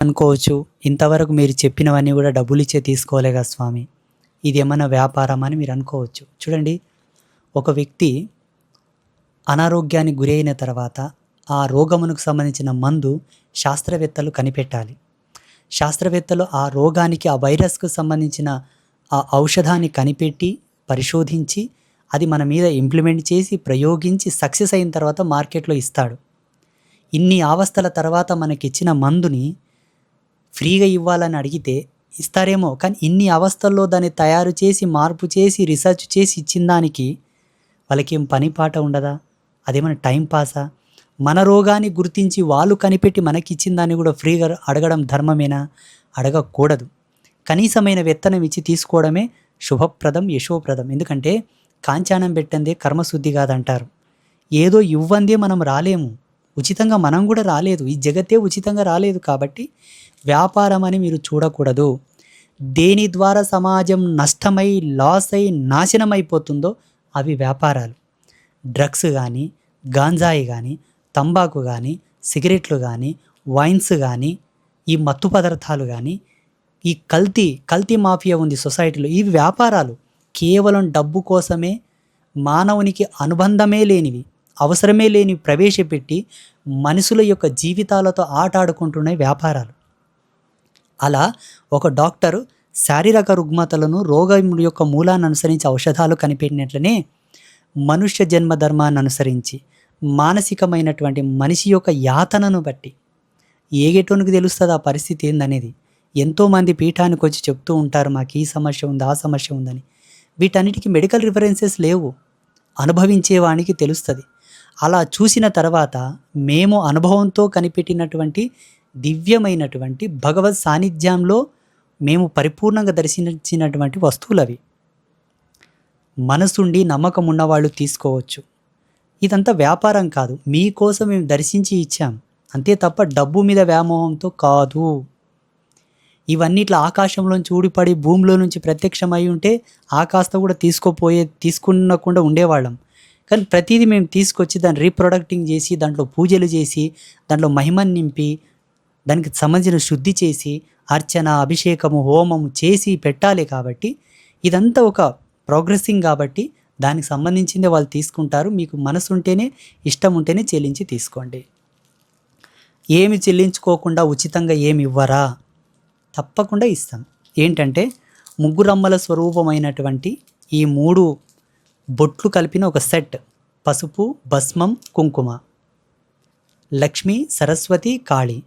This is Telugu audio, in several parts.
అనుకోవచ్చు, ఇంతవరకు మీరు చెప్పినవన్నీ కూడా డబ్బులిచ్చే తీసుకోలే కదా స్వామి, ఇదేమన్నా వ్యాపారం అని మీరు అనుకోవచ్చు. చూడండి, ఒక వ్యక్తి అనారోగ్యానికి గురైన తర్వాత ఆ రోగమునకు సంబంధించిన మందు శాస్త్రవేత్తలు కనిపెట్టాలి. శాస్త్రవేత్తలు ఆ రోగానికి, ఆ వైరస్కు సంబంధించిన ఆ ఔషధాన్ని కనిపెట్టి పరిశోధించి అది మన మీద ఇంప్లిమెంట్ చేసి ప్రయోగించి సక్సెస్ అయిన తర్వాత మార్కెట్లో ఇస్తాడు. ఇన్ని అవస్థల తర్వాత మనకిచ్చిన మందుని ఫ్రీగా ఇవ్వాలని అడిగితే ఇస్తారేమో, కానీ ఇన్ని అవస్థల్లో దాన్ని తయారు చేసి, మార్పు చేసి, రీసెర్చ్ చేసి ఇచ్చిన దానికి వాళ్ళకేం పని పాట ఉండదా? అదేమైనా టైం పాసా? మన రోగాన్ని గుర్తించి వాళ్ళు కనిపెట్టి మనకిచ్చిన దాన్ని కూడా ఫ్రీగా అడగడం ధర్మమేనా? అడగకూడదు. కనీసమైన వేతనం ఇచ్చి తీసుకోవడమే శుభప్రదం, యశోప్రదం. ఎందుకంటే కాంచాణం పెట్టందే కర్మశుద్ధి కాదంటారు. ఏదో ఇవ్వందే మనం రాలేము, ఉచితంగా మనం కూడా రాలేదు, ఈ జగత్తే ఉచితంగా రాలేదు. కాబట్టి వ్యాపారం అని మీరు చూడకూడదు. దేని ద్వారా సమాజం నష్టమై, లాస్ అయి, నాశనం అయిపోతుందో అవి వ్యాపారాలు. డ్రగ్స్ కానీ, గాంజాయి కానీ, తంబాకు కానీ, సిగరెట్లు కానీ, వైన్స్ కానీ, ఈ మత్తు పదార్థాలు కానీ, ఈ కల్తీ మాఫియా ఉంది సొసైటీలో. ఇవి వ్యాపారాలు. కేవలం డబ్బు కోసమే మానవునికి అనుబంధమే లేనివి, అవసరమే లేని ప్రవేశపెట్టి మనుషుల యొక్క జీవితాలతో ఆట ఆడుకుంటున్న వ్యాపారాలు. అలా ఒక డాక్టరు శారీరక రుగ్మతలను, రోగం యొక్క మూలాన్ని అనుసరించి ఔషధాలు కనిపెట్టినట్లనే మనుష్య జన్మ ధర్మాన్ని అనుసరించి మానసికమైనటువంటి మనిషి యొక్క యాతనను బట్టి ఏగేటోనికి తెలుస్తుంది ఆ పరిస్థితి ఏందనేది. ఎంతోమంది పీఠానికి వచ్చి చెప్తూ ఉంటారు, మాకు ఈ సమస్య ఉంది, ఆ సమస్య ఉందని. వీటన్నిటికీ మెడికల్ రిఫరెన్సెస్ లేవు, అనుభవించేవానికి తెలుస్తుంది. అలా చూసిన తర్వాత మేము అనుభవంతో కనిపెట్టినటువంటి దివ్యమైనటువంటి భగవత్ సాన్నిధ్యంలో మేము పరిపూర్ణంగా దర్శించినటువంటి వస్తువులు అవి. మనసుండి నమ్మకం ఉన్నవాళ్ళు తీసుకోవచ్చు. ఇదంతా వ్యాపారం కాదు, మీకోసం మేము దర్శించి ఇచ్చాం అంతే తప్ప డబ్బు మీద వ్యామోహంతో కాదు. ఇవన్నీ ఇట్లా ఆకాశంలోంచి ఊడిపడి భూమిలో నుంచి ప్రత్యక్షమై ఉంటే ఆ కాస్త కూడా తీసుకునకుండా ఉండేవాళ్ళం. కానీ ప్రతిదీ మేము తీసుకొచ్చి దాన్ని రీప్రొడక్టింగ్ చేసి, దాంట్లో పూజలు చేసి, దాంట్లో మహిమని నింపి, దానికి సంబంధించిన శుద్ధి చేసి, అర్చన, అభిషేకము, హోమము చేసి పెట్టాలి. కాబట్టి ఇదంతా ఒక ప్రోగ్రెసింగ్. కాబట్టి దానికి సంబంధించిందే వాళ్ళు తీసుకుంటారు. మీకు మనసు ఉంటేనే, ఇష్టం ఉంటేనే చెల్లించి తీసుకోండి. ఏమి చెల్లించుకోకుండా ఉచితంగా ఏమి ఇవ్వరా? తప్పకుండా ఇస్తాం. ఏంటంటే ముగ్గురమ్మల స్వరూపమైనటువంటి ఈ 3 బొట్లు కలిపిన ఒక సెట్: పసుపు, భస్మం, కుంకుమ, లక్ష్మి, సరస్వతి, కాళి.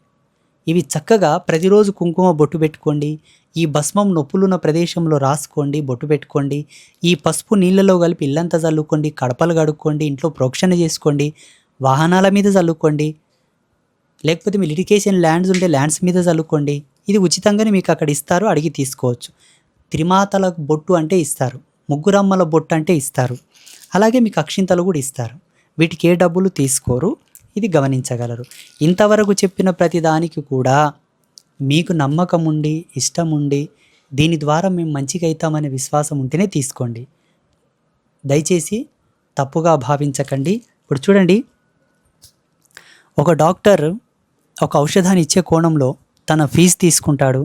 ఇవి చక్కగా ప్రతిరోజు కుంకుమ బొట్టు పెట్టుకోండి. ఈ భస్మం నొప్పులున్న ప్రదేశంలో రాసుకోండి, బొట్టు పెట్టుకోండి. ఈ పసుపు నీళ్ళలో కలిపి ఇల్లంతా చల్లుకోండి, కడపలు కడుక్కోండి, ఇంట్లో ప్రోక్షణ చేసుకోండి, వాహనాల మీద చల్లుకోండి, లేకపోతే మీ లిటికేషన్ ల్యాండ్స్ ఉంటే ల్యాండ్స్ మీద చల్లుకోండి. ఇది ఉచితంగానే మీకు అక్కడ ఇస్తారు, అడిగి తీసుకోవచ్చు. త్రిమాతల బొట్టు అంటే ఇస్తారు, ముగ్గురమ్మల బొట్టు అంటే ఇస్తారు, అలాగే మీకు అక్షింతలు కూడా ఇస్తారు. వీటికి ఏ డబ్బులు తీసుకోరు, ఇది గమనించగలరు. ఇంతవరకు చెప్పిన ప్రతిదానికి కూడా మీకు నమ్మకం ఉండి, ఇష్టం ఉండి, దీని ద్వారా మేము మంచిగా అవుతామనే విశ్వాసం ఉంటేనే తీసుకోండి. దయచేసి తప్పుగా భావించకండి. ఇప్పుడు చూడండి, ఒక డాక్టర్ ఒక ఔషధాన్ని ఇచ్చే కోణంలో తన ఫీజు తీసుకుంటాడు,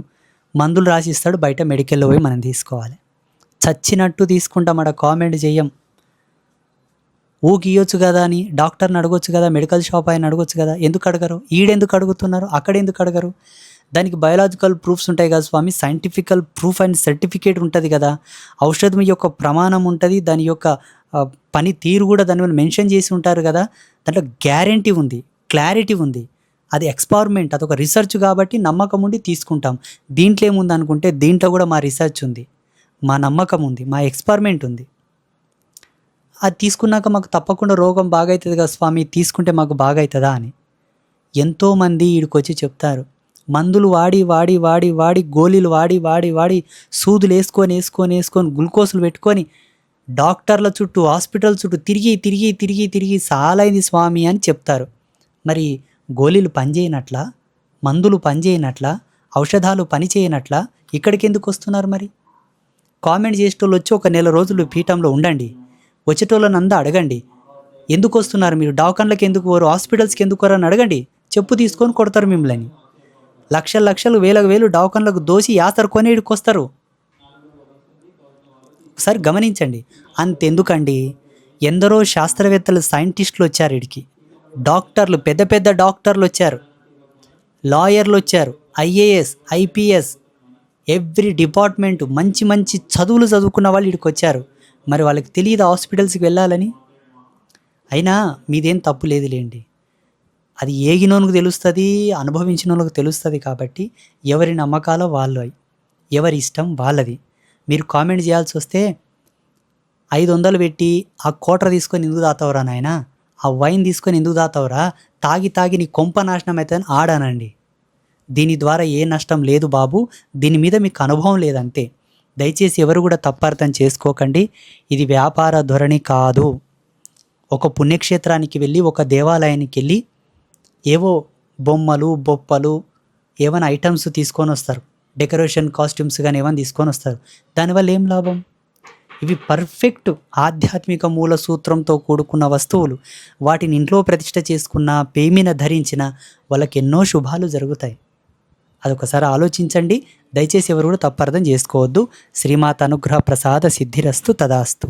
మందులు రాసిస్తాడు, బయట మెడికల్లో పోయి మనం తీసుకోవాలి. చచ్చినట్టు తీసుకుంటాం, అక్కడ కామెంట్ చెయ్యం. ఊకి ఇవ్వచ్చు కదా అని డాక్టర్ని అడగొచ్చు కదా, మెడికల్ షాప్ ఆయన అడగొచ్చు కదా. ఎందుకు అడగరు? ఈడెందుకు అడుగుతున్నారు, అక్కడ ఎందుకు అడగరు? దానికి బయోలాజికల్ ప్రూఫ్స్ ఉంటాయి కదా స్వామి, సైంటిఫికల్ ప్రూఫ్ అండ్ సర్టిఫికేట్ ఉంటుంది కదా, ఔషధం యొక్క ప్రమాణం ఉంటుంది, దాని యొక్క పని తీరు కూడా దాని మీద మెన్షన్ చేసి ఉంటారు కదా. దాంట్లో గ్యారంటీ ఉంది, క్లారిటీ ఉంది. అది ఎక్స్పెరిమెంట్, అదొక రీసెర్చ్ కాబట్టి నమ్మకం ఉండి తీసుకుంటాం. దీంట్లో ఏముంది అనుకుంటే దీంట్లో కూడా మా రీసెర్చ్ ఉంది, మా నమ్మకం ఉంది, మా ఎక్స్పెరిమెంట్ ఉంది. అది తీసుకున్నాక మాకు తప్పకుండా రోగం బాగవుతుంది కదా స్వామి, తీసుకుంటే మాకు బాగవుతుందా అని ఎంతోమంది ఈడికొచ్చి చెప్తారు. మందులు వాడి వాడి వాడి వాడి గోళీలు వాడి వాడి వాడి సూదులు వేసుకొని గ్లూకోజులు పెట్టుకొని డాక్టర్ల చుట్టూ, హాస్పిటల్ చుట్టూ తిరిగి సాలైంది స్వామి అని చెప్తారు. మరి గోళీలు పనిచేయనట్లా, మందులు పనిచేయనట్లా, ఔషధాలు పనిచేయనట్లా ఇక్కడికి ఎందుకు వస్తున్నారు? మరి కామెంట్ చేసేటోళ్ళు వచ్చి ఒక నెల రోజులు పీఠంలో ఉండండి, వచ్చేటోళ్ళని అంతా అడగండి, ఎందుకు వస్తున్నారు మీరు, డాక్టర్లకు ఎందుకు పోరు, హాస్పిటల్స్కి ఎందుకు పోరు అని అడగండి. చెప్పు తీసుకొని కొడతారు మిమ్మల్ని. లక్షలు లక్షలు వేలకు వేలు దవాఖానలకు దోసి యాసరు కొని ఈడికొస్తారు. ఒకసారి గమనించండి. అంతెందుకండి, ఎందరో శాస్త్రవేత్తలు సైంటిస్టులు వచ్చారు ఈడికి, డాక్టర్లు, పెద్ద పెద్ద డాక్టర్లు వచ్చారు, లాయర్లు వచ్చారు, ఐఏఎస్, ఐపీఎస్, ఎవ్రీ డిపార్ట్మెంట్ మంచి మంచి చదువులు చదువుకున్న వాళ్ళు ఈడికి వచ్చారు. మరి వాళ్ళకి తెలియదు హాస్పిటల్స్కి వెళ్ళాలని? అయినా మీదేం తప్పు లేదులేండి. అది ఏగినోనికి తెలుస్తుంది, అనుభవించినోళ్ళకి తెలుస్తుంది. కాబట్టి ఎవరి నమ్మకాలు వాళ్ళవి, ఎవరి ఇష్టం వాళ్ళది. మీరు కామెంట్ చేయాల్సి వస్తే 500 పెట్టి ఆ కోటర్ తీసుకొని ఎందుకు తాతావురా నాయనా, ఆ వైన్ తీసుకొని ఎందుకు తాతావురా, తాగి తాగి నీ కొంప నాశనం అవుతుందని ఆడానండి. దీని ద్వారా ఏ నష్టం లేదు బాబు, దీని మీద మీకు అనుభవం లేదంతే. దయచేసి ఎవరు కూడా తప్పర్థం చేసుకోకండి. ఇది వ్యాపార ధోరణి కాదు. ఒక పుణ్యక్షేత్రానికి వెళ్ళి, ఒక దేవాలయానికి వెళ్ళి ఏవో బొమ్మలు, బొప్పలు, ఏమైనా ఐటమ్స్ తీసుకొని వస్తారు, డెకరేషన్ కాస్ట్యూమ్స్ కానీ ఏమైనా తీసుకొని వస్తారు. దానివల్ల ఏం లాభం? ఇవి పర్ఫెక్ట్ ఆధ్యాత్మిక మూల సూత్రంతో కూడుకున్న వస్తువులు. వాటిని ఇంట్లో ప్రతిష్ఠ చేసుకున్న, పేమిన ధరించిన వాళ్ళకి ఎన్నో శుభాలు జరుగుతాయి. అదొకసారి ఆలోచించండి. దయచేసి ఎవరు కూడా తప్పర్థం చేసుకోవద్దు. శ్రీమాత అనుగ్రహ ప్రసాద సిద్ధిరస్తు తదాస్తు.